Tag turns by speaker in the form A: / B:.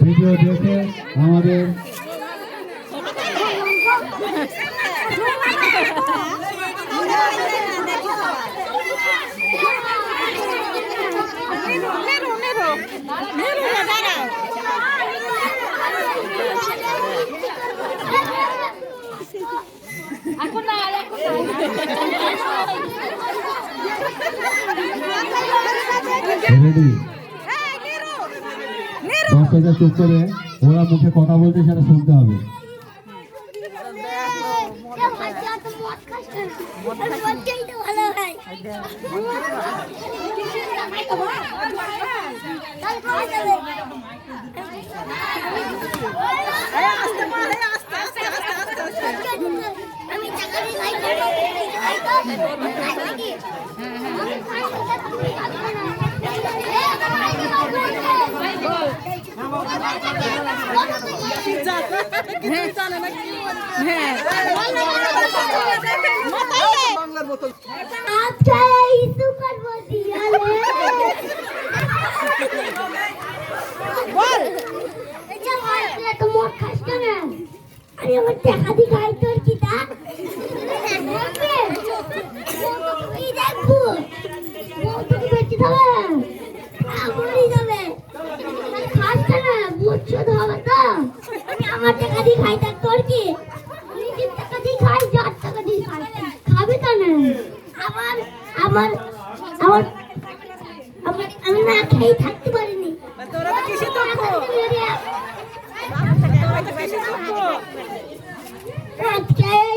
A: Video দেখে আমাদের দর্শকরা চুপ করে ওরা মুখে কথা বলতে সেটা শুনতে হবে।
B: আমার টাকা দিয়ে খাই তার তোর কি নিজের টাকা দিয়ে খাই যার টাকা দিয়ে খাই খাবে তা না আমার আমার আমার আমি না খেয়ে থাকতে পারিনি
C: তোরা তো কিসে তো
B: আজকে